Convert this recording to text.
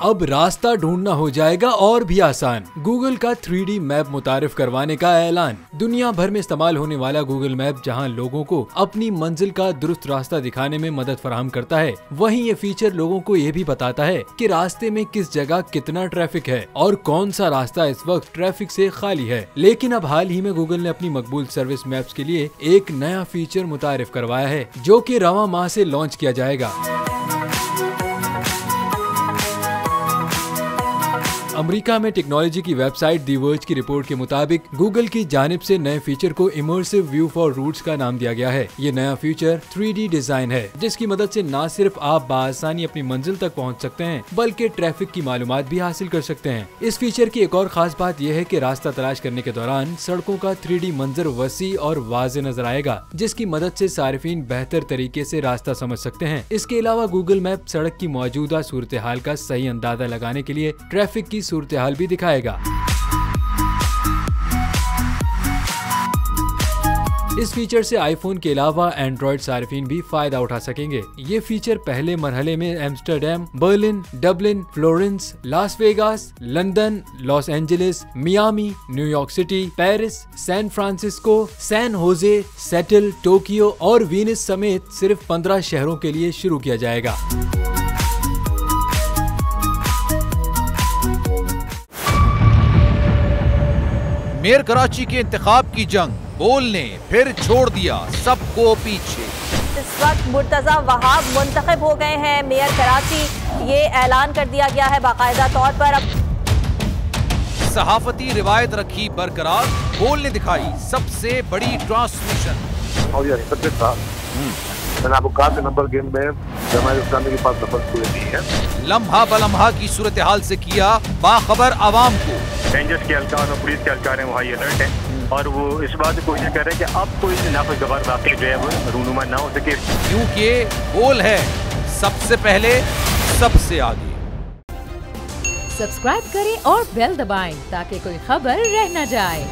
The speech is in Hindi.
अब रास्ता ढूंढना हो जाएगा और भी आसान। गूगल का 3D मैप मुतारिफ करवाने का ऐलान। दुनिया भर में इस्तेमाल होने वाला गूगल मैप जहां लोगों को अपनी मंजिल का दुरुस्त रास्ता दिखाने में मदद फराहम करता है, वहीं ये फीचर लोगों को ये भी बताता है कि रास्ते में किस जगह कितना ट्रैफिक है और कौन सा रास्ता इस वक्त ट्रैफिक से खाली है। लेकिन अब हाल ही में गूगल ने अपनी मकबूल सर्विस मैप्स के लिए एक नया फीचर मुतारिफ करवाया है, जो कि रवां माह से लॉन्च किया जाएगा। अमेरिका में टेक्नोलॉजी की वेबसाइट दी वर्ज की रिपोर्ट के मुताबिक गूगल की जानिब से नए फीचर को इमर्सिव व्यू फॉर रूट्स का नाम दिया गया है। ये नया फीचर 3D डिजाइन है, जिसकी मदद से न सिर्फ आप बाआसानी अपनी मंजिल तक पहुंच सकते हैं, बल्कि ट्रैफिक की मालूमात भी हासिल कर सकते हैं। इस फीचर की एक और खास बात यह है कि रास्ता तलाश करने के दौरान सड़कों का 3D मंजर वसी और वाज़े नजर आएगा, जिसकी मदद से सारिफीन बेहतर तरीके से रास्ता समझ सकते हैं। इसके अलावा गूगल मैप सड़क की मौजूदा सूरत हाल का सही अंदाजा लगाने के लिए ट्रैफिक की सूरत हाल भी दिखाएगा। इस फीचर से आईफोन के अलावा एंड्रॉइड सार्फिन भी फायदा उठा सकेंगे। ये फीचर पहले मरहले में Amsterdam, Berlin, Dublin, Florence, Las Vegas, London, Los Angeles, Miami, New York city, Paris, San Francisco, San Jose, Seattle, Tokyo और वीनिस समेत सिर्फ 15 शहरों के लिए शुरू किया जाएगा। मेयर कराची के इंतखाब की जंग, बोल ने फिर छोड़ दिया सबको पीछे। इस वक्त मुर्तजा वहाब मुंतखब हो गए हैं मेयर कराची, ये ऐलान कर दिया गया है बाकायदा तौर पर। अब सहाफती रिवायत रखी बरकरार, बोल ने दिखाई सबसे बड़ी ट्रांसमिशन। और ये था मैंने आपको कहा कि नंबर गेम में जमात इस्लामी के पास नंबर पूरे नहीं है। लम्हा बलम्हा की सूरत हाल से किया बाखबर आवाम को। रेंजर्स के एहलकार और पुलिस के एहलकार हैं वो हाई अलर्ट हैं और वो इस बात की कोशिश कर रहे हैं कि अब कोई नाखुशगवार वाक़या जो है वो रूनुमा ना हो सके, क्योंकि बोल है सबसे पहले सबसे आगे। सब्सक्राइब करें और बेल दबाएं ताकि कोई खबर रह न जाए।